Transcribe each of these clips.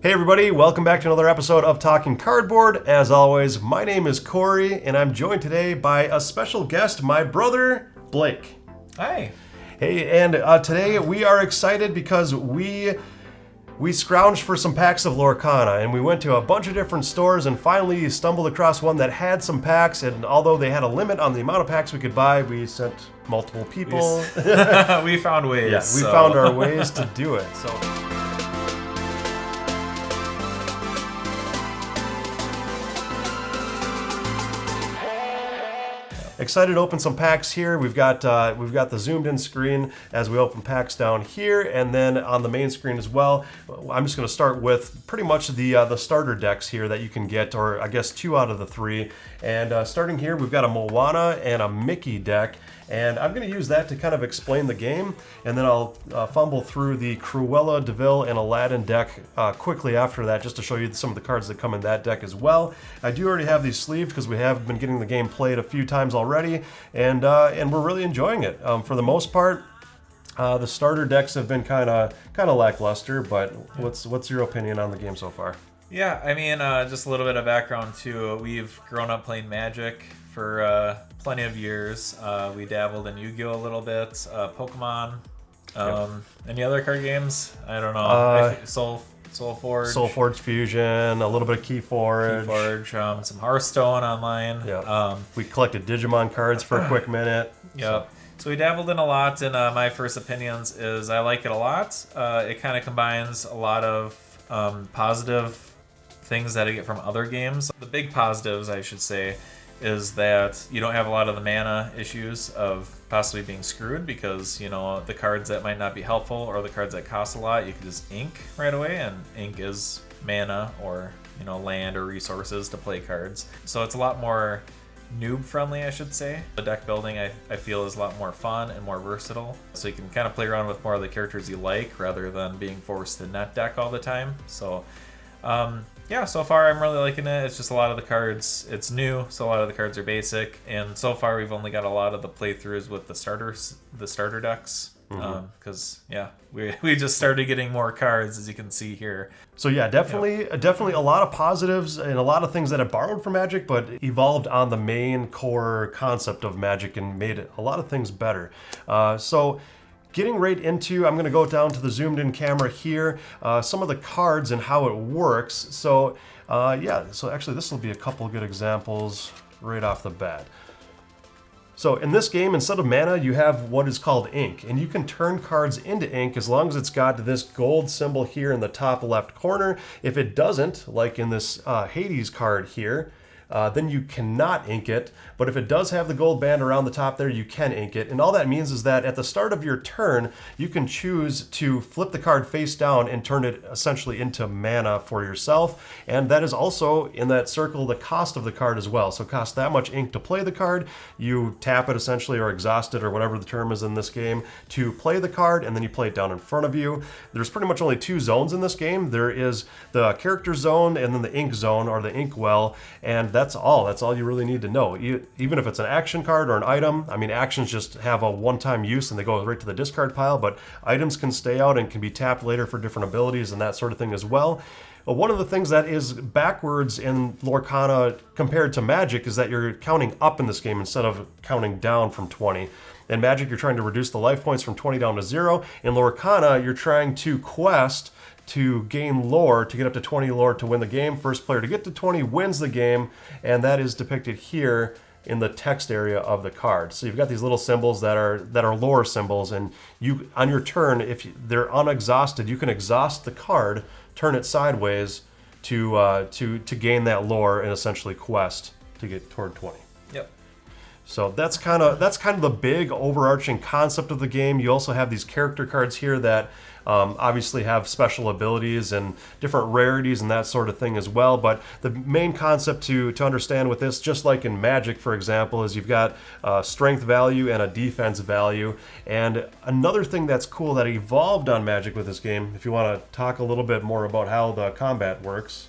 Hey everybody, welcome back to another episode of Talking Cardboard. As always, my name is Cory, and I'm joined today by a special guest, my brother, Blake. Hi. Hey, and today we are excited because we scrounged for some packs of Lorcana, and we went to a bunch of different stores and finally stumbled across one that had some packs, and although they had a limit on the amount of packs we could buy, we sent multiple people. We found ways. Yeah, we found our ways to do it. So. Excited to open some packs here. We've got the zoomed in screen as we open packs down here, and then on the main screen as well. I'm just going to start with pretty much the starter decks here that you can get, or I guess 2 out of the 3. And starting here, we've got a Moana and a Mickey deck, and I'm going to use that to kind of explain the game, and then I'll fumble through the Cruella, DeVille, and Aladdin deck quickly after that, just to show you some of the cards that come in that deck as well. I do already have these sleeved because we have been getting the game played a few times already, and we're really enjoying it. For the most part, the starter decks have been kind of lackluster, but what's your opinion on the game so far? Yeah, I mean, just a little bit of background too. We've grown up playing Magic for plenty of years. We dabbled in Yu-Gi-Oh! A little bit, Pokemon. Any other card games? I don't know. Soulforge. Soulforge Fusion, a little bit of Keyforge, some Hearthstone online. Yeah. We collected Digimon cards for a quick minute. Yep. So we dabbled in a lot, and my first opinions is I like it a lot. It kind of combines a lot of positive things that I get from other games. The big positives, I should say, is that you don't have a lot of the mana issues of possibly being screwed because, you know, the cards that might not be helpful or the cards that cost a lot, you can just ink right away, and ink is mana or, you know, land or resources to play cards. So it's a lot more noob friendly, I should say. The deck building I feel is a lot more fun and more versatile. So you can kind of play around with more of the characters you like rather than being forced to net deck all the time. So yeah, so far I'm really liking it. It's just a lot of the cards, it's new, so a lot of the cards are basic, and so far we've only got a lot of the playthroughs with the starter decks. Because we just started getting more cards, as you can see here. So yeah, definitely a lot of positives and a lot of things that have borrowed from Magic, but evolved on the main core concept of Magic and made a lot of things better. So getting right into, I'm going to go down to the zoomed in camera here, some of the cards and how it works. So so actually this will be a couple of good examples right off the bat. So in this game, instead of mana, you have what is called ink, and you can turn cards into ink as long as it's got this gold symbol here in the top left corner. If it doesn't, like in this Hades card here, then you cannot ink it. But if it does have the gold band around the top there, you can ink it. And all that means is that at the start of your turn, you can choose to flip the card face down and turn it essentially into mana for yourself. And that is also, in that circle, the cost of the card as well. So it costs that much ink to play the card. You tap it essentially, or exhaust it, or whatever the term is in this game, to play the card, and then you play it down in front of you. There's pretty much only 2 zones in this game. There is the character zone and then the ink zone, or the ink well, and that's all you really need to know. Even if it's an action card or an item, I mean, actions just have a one-time use and they go right to the discard pile, but items can stay out and can be tapped later for different abilities and that sort of thing as well. One of the things that is backwards in Lorcana compared to Magic is that you're counting up in this game instead of counting down from 20. In Magic, you're trying to reduce the life points from 20 down to 0. In Lorcana, you're trying to quest to gain lore, to get up to 20 lore to win the game. First player to get to 20 wins the game, and that is depicted here in the text area of the card. So you've got these little symbols that are lore symbols, and you, on your turn, if they're unexhausted, you can exhaust the card, turn it sideways to gain that lore and essentially quest to get toward 20. Yep. So that's kind of the big overarching concept of the game. You also have these character cards here that obviously have special abilities and different rarities and that sort of thing as well. But the main concept to understand with this, just like in Magic, for example, is you've got a strength value and a defense value. And another thing that's cool that evolved on Magic with this game, if you want to talk a little bit more about how the combat works,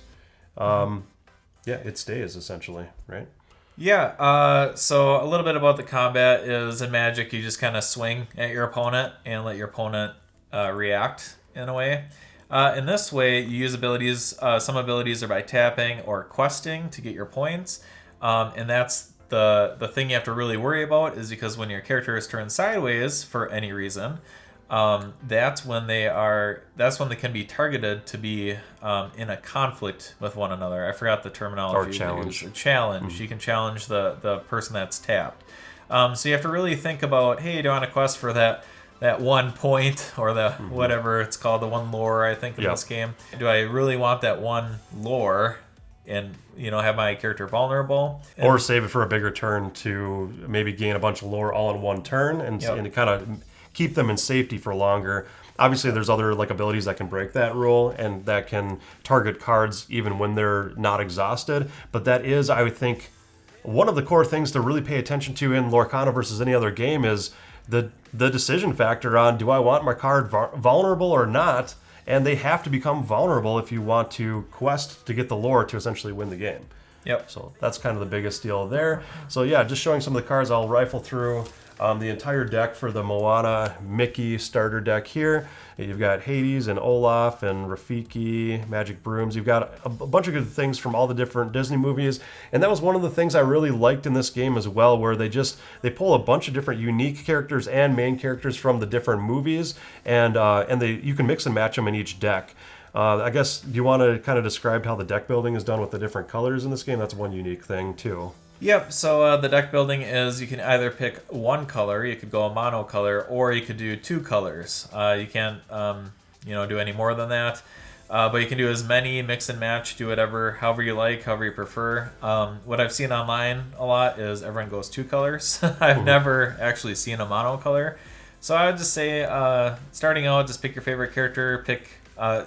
it stays essentially, right? Yeah, so a little bit about the combat is in Magic, you just kind of swing at your opponent and let your opponent react in a way. In this way, you use abilities. Some abilities are by tapping or questing to get your points, and that's the thing you have to really worry about, is because when your character is turned sideways for any reason, that's when they can be targeted to be in a conflict with one another. I forgot the terminology. Or challenge. A challenge. You can challenge the person that's tapped. So you have to really think about, hey, do I want to quest for that 1 point, or the whatever it's called, the 1 lore, I think, in this game. Do I really want that 1 lore and, have my character vulnerable? Or save it for a bigger turn to maybe gain a bunch of lore all in one turn and kind of keep them in safety for longer. Obviously, there's other abilities that can break that rule and that can target cards even when they're not exhausted. But that is, I would think, one of the core things to really pay attention to in Lorcana versus any other game is the decision factor on, do I want my card vulnerable or not? And they have to become vulnerable if you want to quest to get the lore to essentially win the game. Yep. So that's kind of the biggest deal there. So yeah, just showing some of the cards. I'll rifle through the entire deck for the Moana Mickey starter deck here. You've got Hades and Olaf and Rafiki, Magic Brooms. You've got a bunch of good things from all the different Disney movies. And that was one of the things I really liked in this game as well, where they pull a bunch of different unique characters and main characters from the different movies, and you can mix and match them in each deck. I guess, do you want to kind of describe how the deck building is done with the different colors in this game? That's one unique thing too. Yep, so the deck building is, you can either pick 1 color, you could go a mono color, or you could do 2 colors. You can't do any more than that. But you can do as many, mix and match, do however you like, however you prefer. What I've seen online a lot is everyone goes 2 colors. I've never actually seen a mono color. So I would just say, starting out, just pick your favorite character,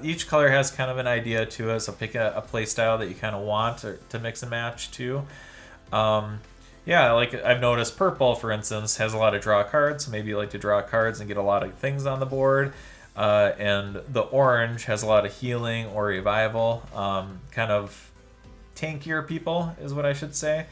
each color has kind of an idea to it, so pick a play style that you kind of want to mix and match to. Like I've noticed purple, for instance, has a lot of draw cards, so maybe you like to draw cards and get a lot of things on the board. And the orange has a lot of healing or revival, kind of tankier people is what I should say.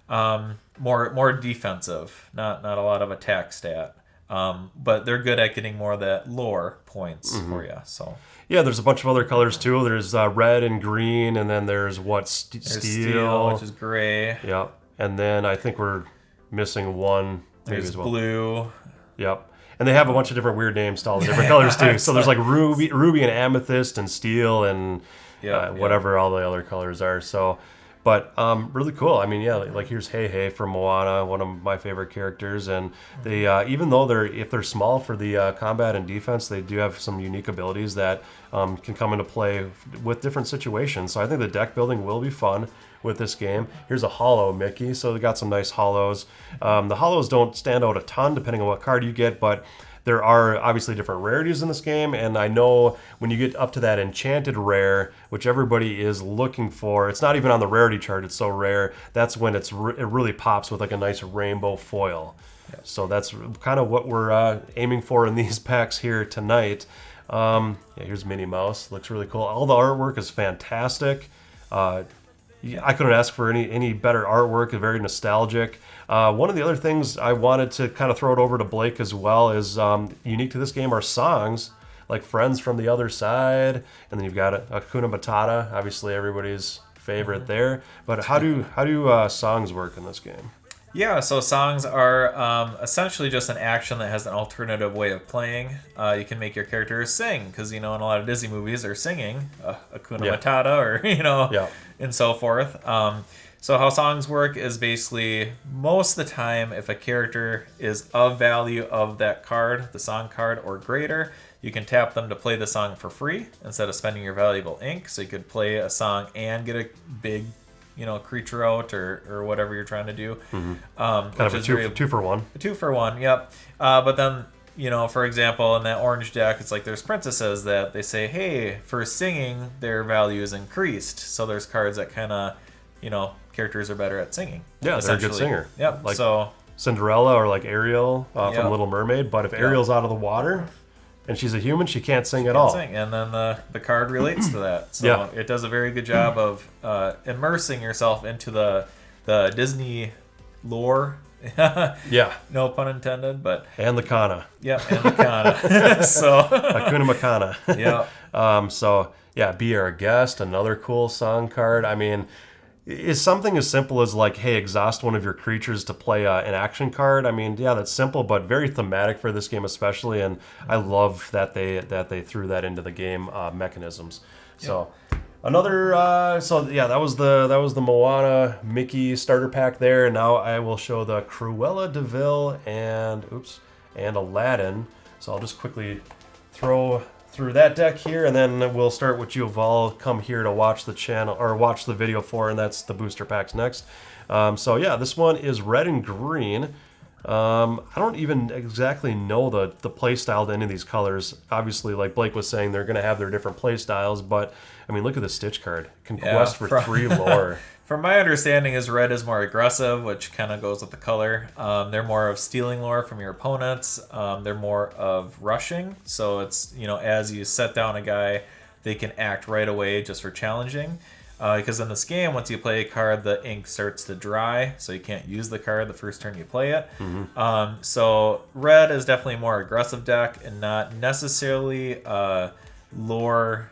More defensive, not a lot of attack stat. But they're good at getting more of that lore points for you. So yeah, there's a bunch of other colors too. There's red and green, and then there's steel, which is gray. Yep, and then I think we're missing one. There's as well. Blue. Yep, and they have a bunch of different weird names to all the different colors too. So there's like ruby and amethyst and steel and whatever all the other colors are. So. But really cool. I mean, yeah, like here's Hey from Moana, one of my favorite characters, and they even though if they're small for the combat and defense, they do have some unique abilities that can come into play with different situations. So I think the deck building will be fun with this game. Here's a hollow Mickey, so they got some nice hollows. The hollows don't stand out a ton depending on what card you get, but there are obviously different rarities in this game, and I know when you get up to that enchanted rare, which everybody is looking for, it's not even on the rarity chart, it's so rare, that's when it really pops with like a nice rainbow foil. Yep. So that's kind of what we're aiming for in these packs here tonight. Here's Minnie Mouse, looks really cool. All the artwork is fantastic. I couldn't ask for any better artwork, very nostalgic. One of the other things I wanted to kind of throw it over to Blake as well is unique to this game are songs, like Friends from the Other Side, and then you've got Hakuna Matata, obviously everybody's favorite there. But how do songs work in this game? Yeah, so songs are essentially just an action that has an alternative way of playing. You can make your characters sing, because, in a lot of Disney movies, they're singing Hakuna Matata or, and so forth. So how songs work is basically, most of the time, if a character is of value of that card, the song card, or greater, you can tap them to play the song for free instead of spending your valuable ink. So you could play a song and get a big creature out or whatever you're trying to do. Kind of a two for one. A 2 for 1, yep. But then, for example, in that orange deck, it's like there's princesses that they say, hey, for singing, their value is increased. So there's cards that kind of, characters are better at singing. Yeah, they're a good singer. Yep. Like Cinderella or like Ariel from Little Mermaid. But if Ariel's out of the water and she's a human, she can't sing at all. Sing. And then the card relates to that. So it does a very good job of immersing yourself into the Disney lore Yeah. No pun intended, but And the Kana. yeah, and the Kana. So Hakuna Makana. yeah. So, yeah, Be Our Guest, another cool song card. I mean, is something as simple as like, hey, exhaust one of your creatures to play an action card. I mean, yeah, that's simple, but very thematic for this game especially, and I love that they threw that into the game mechanisms. So another, so yeah, that was the Moana Mickey starter pack there, and now I will show the Cruella de Vil and Aladdin. So I'll just quickly throw through that deck here, and then we'll start what you've all come here to watch the channel or watch the video for, and that's the booster packs next. So yeah, this one is red and green. I don't even exactly know the play style to any of these colors. Obviously, like Blake was saying, they're going to have their different play styles, but I mean, look at the Stitch card. Conquest for 3 lore. From my understanding, is red is more aggressive, which kind of goes with the color. They're more of stealing lore from your opponents. They're more of rushing. So it's, as you set down a guy, they can act right away just for challenging. Because in this game, once you play a card, the ink starts to dry, so you can't use the card the first turn you play it. Mm-hmm. So red is definitely a more aggressive deck and not necessarily lore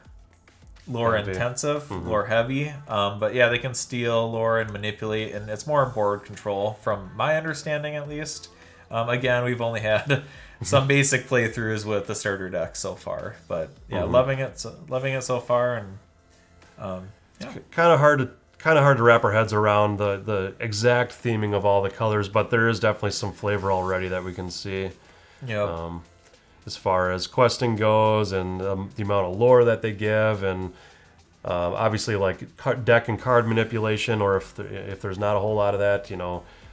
intensive, lore heavy. But yeah, they can steal lore and manipulate, and it's more board control from my understanding at least. Again, we've only had some basic playthroughs with the starter deck so far, but yeah, loving it so far, and yeah. Kind of hard to wrap our heads around the exact theming of all the colors, but there is definitely some flavor already that we can see. Yeah. As far as questing goes, and the amount of lore that they give, and obviously like deck and card manipulation, or if there's not a whole lot of that,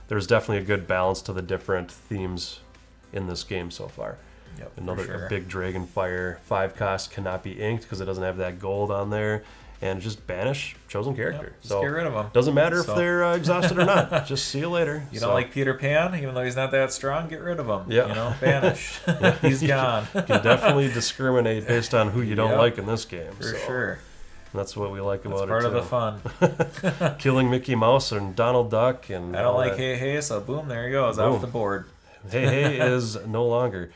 there's definitely a good balance to the different themes in this game so far. Yep, Another big Dragonfire 5-cost cannot be inked because it doesn't have that gold on there, and just banish chosen character. Just get rid of them. Doesn't matter if they're exhausted or not. Just see you later. You don't like Peter Pan, even though he's not that strong. Get rid of him. Yeah. Banish. He's gone. You can definitely discriminate based on who you don't like in this game. For sure. That's what we like about part it. Part of the fun. Killing Mickey Mouse and Donald Duck, and I don't like Hey, so boom, there he goes, off the board. Hey is no longer.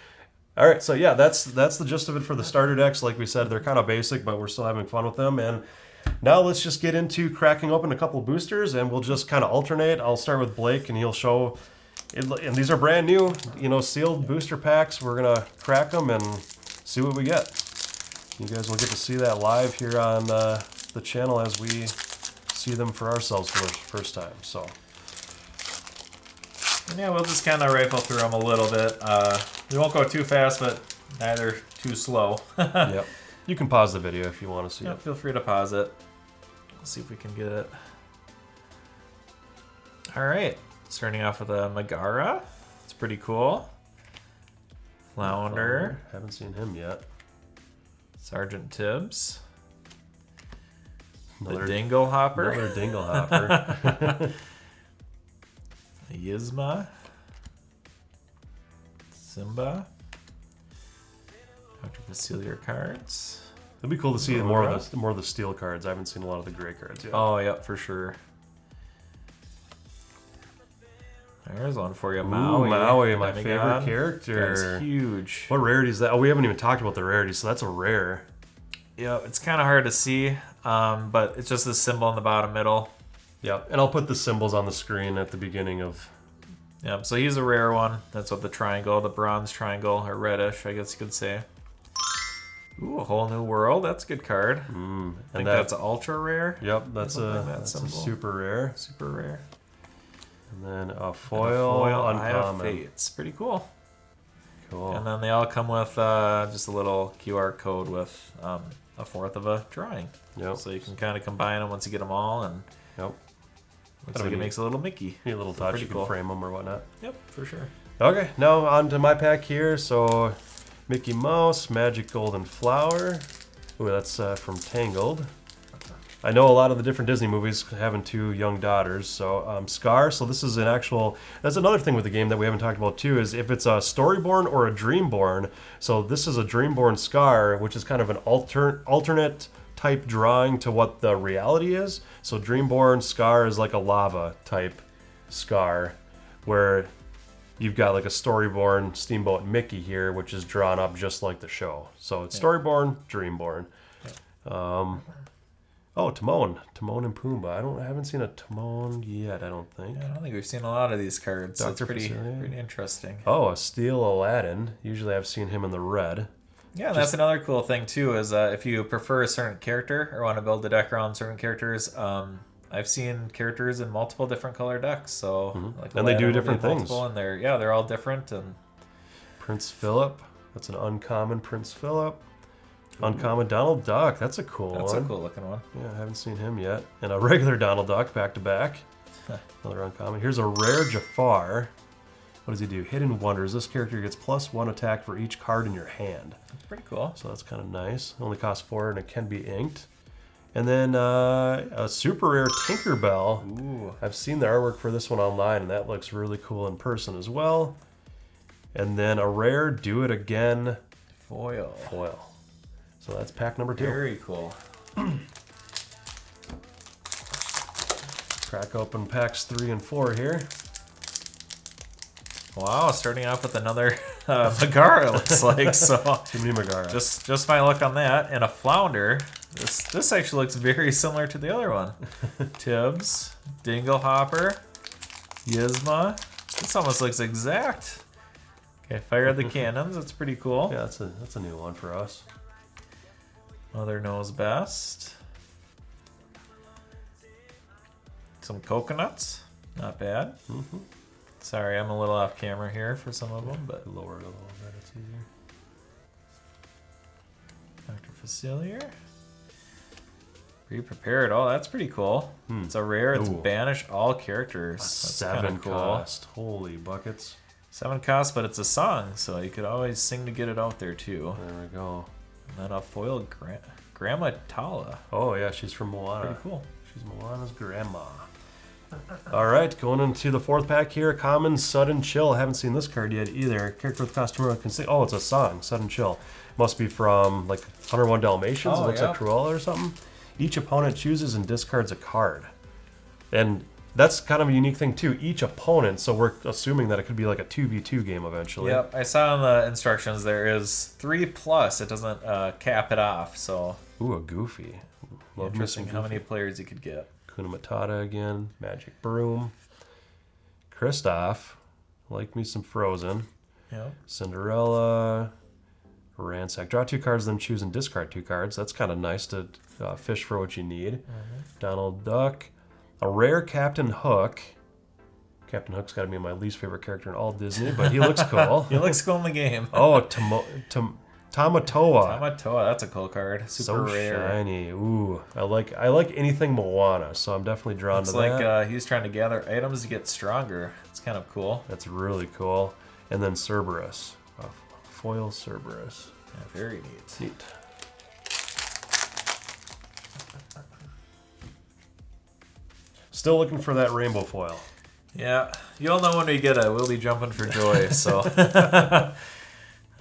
All right, so yeah, that's the gist of it for the starter decks. Like we said, they're kind of basic, but we're still having fun with them. And now let's just get into cracking open a couple boosters, and we'll just kind of alternate. I'll start with Blake, and he'll show. And these are brand new, sealed booster packs. We're gonna crack them and see what we get. You guys will get to see that live here on the channel as we see them for ourselves for the first time. So. Yeah, we'll just kind of rifle through them a little bit. We won't go too fast, but neither too slow. Yep. You can pause the video if you want to see it. Feel free to pause it. Let's see if we can get it. All right. Starting off with a Megara. It's pretty cool. Flounder. Haven't seen him yet. Sergeant Tibbs. The Dingle Hopper. Another Dingle Hopper. Yzma. Simba. Dr. Facilier cards. It'd be cool to see more of the steel cards. I haven't seen a lot of the gray cards yet. Oh, yeah, for sure. There's one for you, Maui. Ooh, Maui, my favorite character. That's huge. What rarity is that? Oh, we haven't even talked about the rarity, so that's a rare. Yeah, it's kind of hard to see, but it's just this symbol in the bottom middle. Yep, and I'll put the symbols on the screen at the beginning of... Yep, so he's a rare one. That's what the triangle, the bronze triangle, or reddish, I guess you could say. Ooh, A Whole New World. That's a good card. I think that's ultra rare. Yep, that's a super rare. Super rare. And then a foil uncommon. It's pretty cool. Cool. And then they all come with just a little QR code with a fourth of a drawing. Yep. So you can kind of combine them once you get them all, and looks like it makes a little Mickey. A little touch. You can frame them or whatnot. Yep, for sure. Okay, now on to my pack here. So Mickey Mouse, Magic Golden Flower. Ooh, that's from Tangled. I know a lot of the different Disney movies, having 2 young daughters. So Scar. So this is an actual. That's another thing with the game that we haven't talked about too. Is if it's a Storyborn or a Dreamborn. So this is a Dreamborn Scar, which is kind of an alternate type drawing to what the reality is. So Dreamborn Scar is like a lava type Scar. where you've got like a Storyborn Steamboat Mickey here, which is drawn up just like the show. So it's Storyborn, Dreamborn. Oh, Timon and Pumbaa. I haven't seen a Timon yet. I don't think. Yeah, I don't think we've seen a lot of these cards. So it's pretty interesting. Oh, a Steel Aladdin. Usually I've seen him in the red. Yeah, that's another cool thing too. Is if you prefer a certain character or want to build a deck around certain characters, I've seen characters in multiple different color decks. So like and they do different things. And they're all different. And Prince Philip. That's an uncommon Prince Philip. Uncommon Donald Duck. That's a cool one. That's a cool looking one. Yeah, I haven't seen him yet. And a regular Donald Duck back to back. Another uncommon. Here's a rare Jafar. What does he do? Hidden Wonders. This character gets +1 attack for each card in your hand. That's pretty cool. So that's kind of nice. Only costs 4 and it can be inked. And then a super rare Tinkerbell. Ooh. I've seen the artwork for this one online and that looks really cool in person as well. And then a rare Do It Again Foil. So that's pack number 2. Very cool. Crack open packs 3 and 4 here. Wow, starting off with another Megara, it looks like. So Too many Megara. just my luck on that. And a Flounder. This actually looks very similar to the other one. Tibbs, Dinglehopper, Yzma. This almost looks exact. Okay, Fire the Cannons. That's pretty cool. Yeah, that's a new one for us. Mother Knows Best. Some coconuts. Not bad. Sorry, I'm a little off camera here for some of them, but Lower it a little bit. It's easier. Dr. Facilier. Pre-prepared. Oh, that's pretty cool. It's a rare. It's Ooh. Banish all characters. That's 7 cool. cost. Holy buckets. 7 cost, but it's a song, so you could always sing to get it out there too. There we go. And then a foil Grandma Tala. Oh yeah, she's from Moana. Pretty cool. She's Moana's grandma. All right, going into the 4th pack here. Common Sudden Chill. I haven't seen this card yet either. Character with costume can sing. Oh, it's a song. Sudden Chill. Must be from like 101 Dalmatians. Oh, it looks like Cruella or something. Each opponent chooses and discards a card. And that's kind of a unique thing too. Each opponent, so we're assuming that it could be like a 2v2 game eventually. Yep, I saw in the instructions there is 3+. It doesn't cap it off, so Ooh, a Goofy. Love interesting missing how Goofy. many players you could get. Kuna Matata again. Magic Broom. Kristoff. Like me some Frozen. Yep. Cinderella. Ransack. Draw 2 cards, then choose and discard 2 cards. That's kind of nice to fish for what you need. Donald Duck. A rare Captain Hook. Captain Hook's got to be my least favorite character in all Disney, but he looks cool. He looks cool in the game. Oh, Tamatoa. Tamatoa, that's a cool card. Super So rare. shiny. Ooh, I like anything Moana, so I'm definitely drawn It's to like that. he's trying to gather items to get stronger. It's kind of cool. That's really cool. And then Cerberus. A foil Cerberus. Yeah, very neat. Neat. Still looking for that rainbow foil. Yeah, you'll know when we get it. We'll be jumping for joy. So,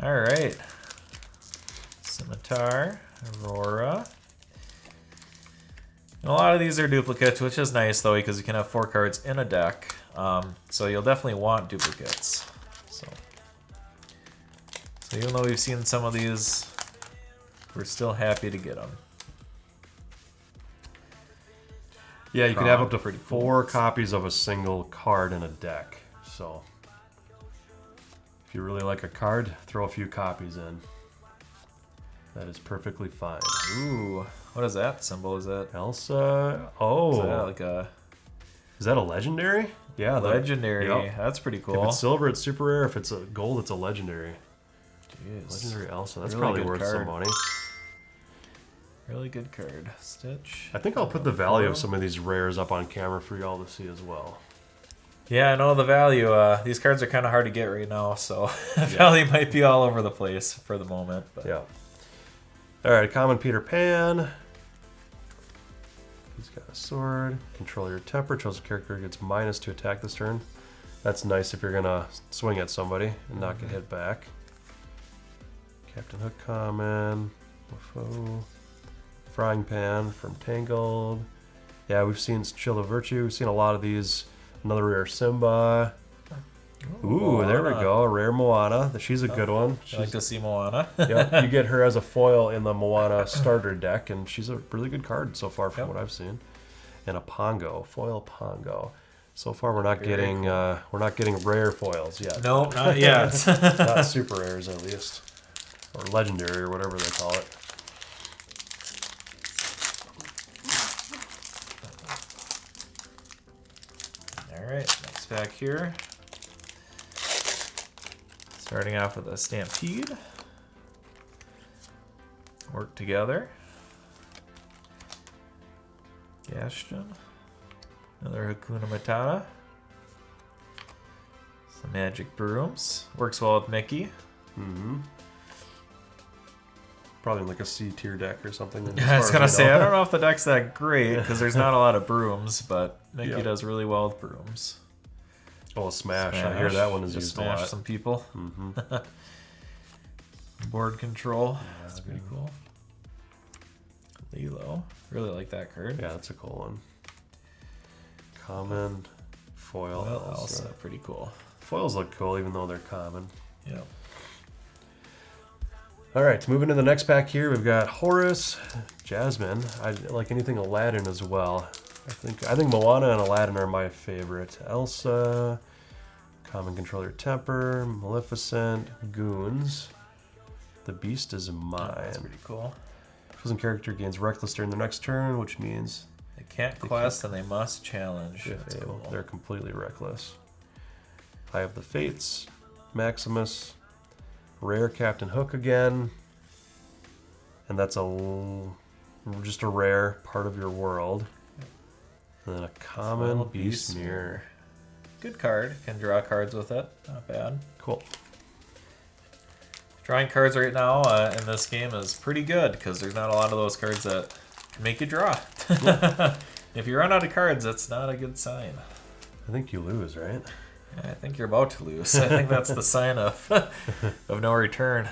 all right. Scimitar, Aurora. And a lot of these are duplicates, which is nice though, because you can have 4 cards in a deck. So you'll definitely want duplicates. So even though we've seen some of these, we're still happy to get them. Yeah, you can have up to Pretty 4 copies of a single card in a deck. So if you really like a card, throw a few copies in. That is perfectly fine. Ooh, what is that symbol? Is that Elsa. Oh, is that like a is that a legendary? Yeah, legendary? Yep. That's pretty cool. If it's silver, it's super rare. If it's a gold, it's a legendary. Jeez. Legendary Elsa. That's Really probably good worth card. some money. Really good card. Stitch. I think I'll put the value of some of these rares up on camera for y'all to see as well. Yeah, I know the value. These cards are kind of hard to get right now, so value might be all over the place for the moment. But. Yeah. All right, common Peter Pan. He's got a sword. Control your temper. Chose a character gets -2 attack this turn. That's nice if you're gonna swing at somebody and not get hit back. Captain Hook common. Whoa. Frying Pan from Tangled. Yeah, we've seen Chill of Virtue. We've seen a lot of these. Another rare Simba. Ooh, there we go. Rare Moana. She's a good one. I like to see Moana. Yeah, you get her as a foil in the Moana starter deck, and she's a really good card so far from what I've seen. And a Pongo, foil Pongo. So far, we're not getting rare foils yet. Nope, not yet. Not super rares, at least, or legendary, or whatever they call it. All right, next pack here. Starting off with a Stampede. Work Together. Gaston. Another Hakuna Matata. Some Magic Brooms. Works well with Mickey. Mm-hmm. Probably like a C tier deck or something. I was gonna say, I don't know if the deck's that great because there's not a lot of brooms, but Mickey does really well with brooms. Oh, Smash. I hear that one is Just used a lot. smash some people. Mm-hmm. Board Control. That's pretty cool. Lilo. Really like that card. Yeah, that's a cool one. Common. Foil. Elsa. Pretty cool. Foils look cool even though they're common. Yep. All right, moving to the next pack here, we've got Horus, Jasmine. I like anything Aladdin as well. I think Moana and Aladdin are my favorite. Elsa, Common Controller Temper, Maleficent, Goons. The Beast is mine. That's pretty cool. Chosen character gains Reckless during the next turn, which means They can't quest and they must challenge. if That's fail, cool. they're completely reckless. Eye of the Fates, Maximus, Rare Captain Hook again, and that's just a rare part of your world. And then a common Foil Beast Mirror. Good card. Can draw cards with it. Not bad. Cool. Drawing cards right now in this game is pretty good because there's not a lot of those cards that can make you draw. If you run out of cards, that's not a good sign. I think you lose, right? I think you're about to lose. I think that's the sign of no return.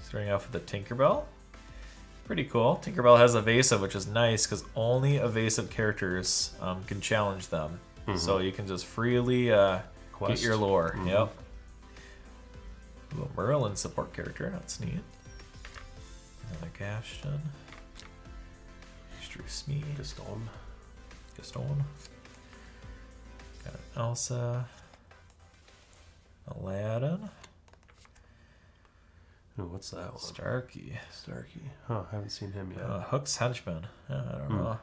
Starting off with the Tinkerbell. Pretty cool. Tinkerbell has evasive, which is nice because only evasive characters can challenge them. Mm-hmm. So you can just freely get your lore. Mm-hmm. Yep. Ooh, a Merlin support character. That's neat. Another Gaston. Smee. Gaston. Got an Elsa. Aladdin. Ooh, what's that one? Starkey. Huh, I haven't seen him yet. Hook's Henchman. I don't know.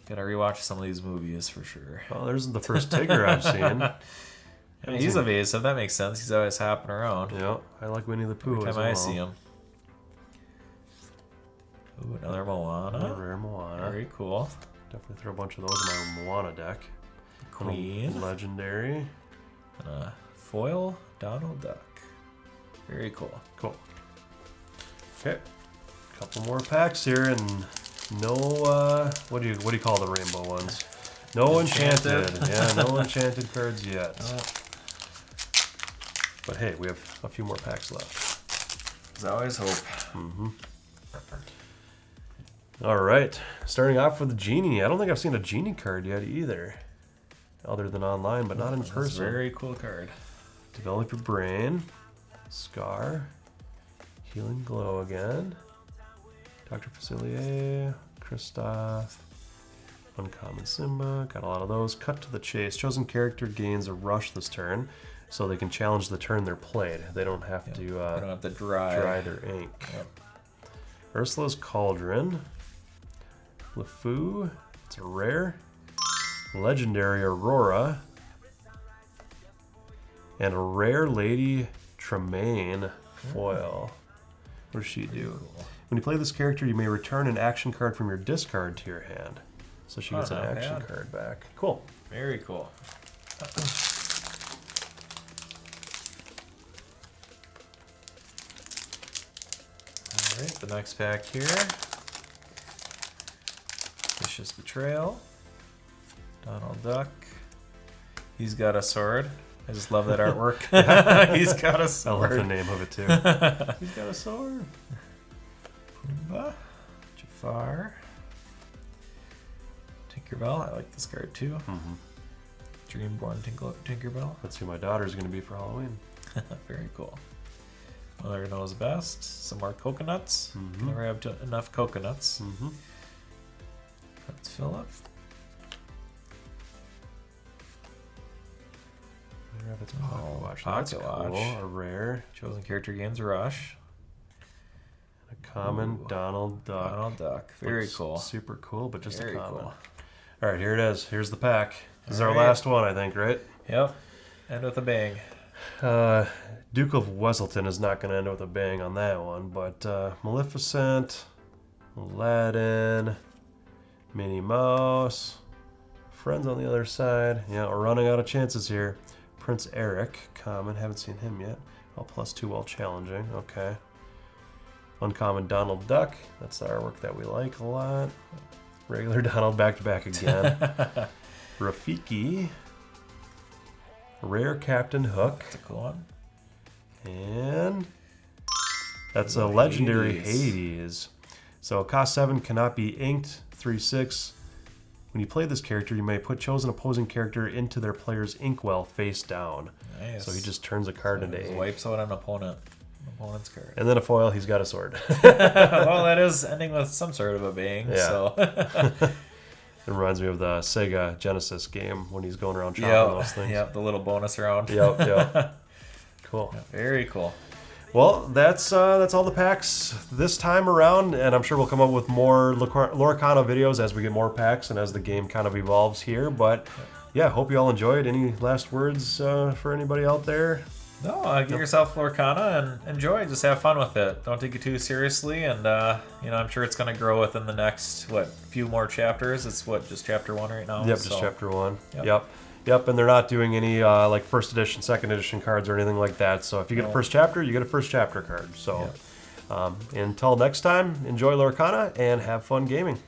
Gotta rewatch some of these movies for sure. Well, there's the first Tigger I've seen. I mean, he's evasive. That makes sense. He's always hopping around. Yeah, I like Winnie the Pooh Every as time well. I see him. Ooh, another Moana. Another rare Moana. Very cool. Definitely throw a bunch of those in my Moana deck. Queen. Legendary. And a foil Donald Duck. Very cool. Cool. Okay. Couple more packs here, and no what do you call the rainbow ones? No enchanted. Yeah, no enchanted cards yet. But hey, we have a few more packs left. There's always hope. Mm-hmm. All right, starting off with the Genie. I don't think I've seen a Genie card yet either, other than online, but not in person. Very cool card. Develop your brain. Scar. Healing Glow again. Dr. Facilier. Kristoff. Uncommon Simba. Got a lot of those. Cut to the chase. Chosen character gains a rush this turn, so they can challenge the turn they're played. They don't have to they don't have to dry their ink. Yep. Ursula's Cauldron. LeFou. It's a rare. Legendary Aurora. And a rare Lady Tremaine foil. What does she do? Cool. When you play this character, you may return an action card from your discard to your hand. So she gets an action card back. Cool. Very cool. Alright, the next pack here. Vicious Betrayal. Donald Duck. He's got a sword. I just love that artwork. He's got a sword. I love the name of it too. He's got a sword. Pumbaa. Jafar. Tinkerbell. I like this card too. Mm-hmm. Dreamborn Tinkerbell. That's who my daughter's going to be for Halloween. Very cool. Mother knows best. Some more coconuts. Never have enough coconuts. Let's fill up. Rabbit's Pocket Watch. Pocket That's Watch. cool. A rare. Chosen character gains Rush. A common Donald Duck. Donald Duck. Very Looks cool. Super cool, but just Very a common. cool. All right, here it is. Here's the pack. This is our Alright. last one, I think, right? Yep. End with a bang. Duke of Wesselton is not going to end with a bang on that one, but Maleficent, Aladdin, Minnie Mouse, Friends on the other side. Yeah, we're running out of chances here. Prince Eric, common. Haven't seen him yet. Oh, +2 while challenging. Okay. Uncommon Donald Duck. That's the artwork that we like a lot. Regular Donald back-to-back again. Rafiki. Rare Captain Hook. That's a cool one. And that's a legendary Hades. So it costs 7, cannot be inked. 3/6. When you play this character, you may put chosen opposing character into their player's inkwell face down. Nice. So he just turns a card into Just ink. wipes out an opponent's card. And then a foil, he's got a sword. Well, that is ending with some sort of a bang. Yeah. So. It reminds me of the Sega Genesis game when he's going around chopping those things. Yep, the little bonus round. Yep. Cool. Very cool. Well, that's all the packs this time around, and I'm sure we'll come up with more Lorcana videos as we get more packs and as the game kind of evolves here. But yeah, hope you all enjoyed. Any last words for anybody out there? No, get yourself Lorcana and enjoy. Just have fun with it. Don't take it too seriously, and I'm sure it's going to grow within the next few more chapters. It's just chapter 1 right now. Yep, so. just chapter 1. Yep. Yep, and they're not doing any like first edition, second edition cards or anything like that. So if you get a first chapter, you get a first chapter card. So until next time, enjoy Lorcana and have fun gaming.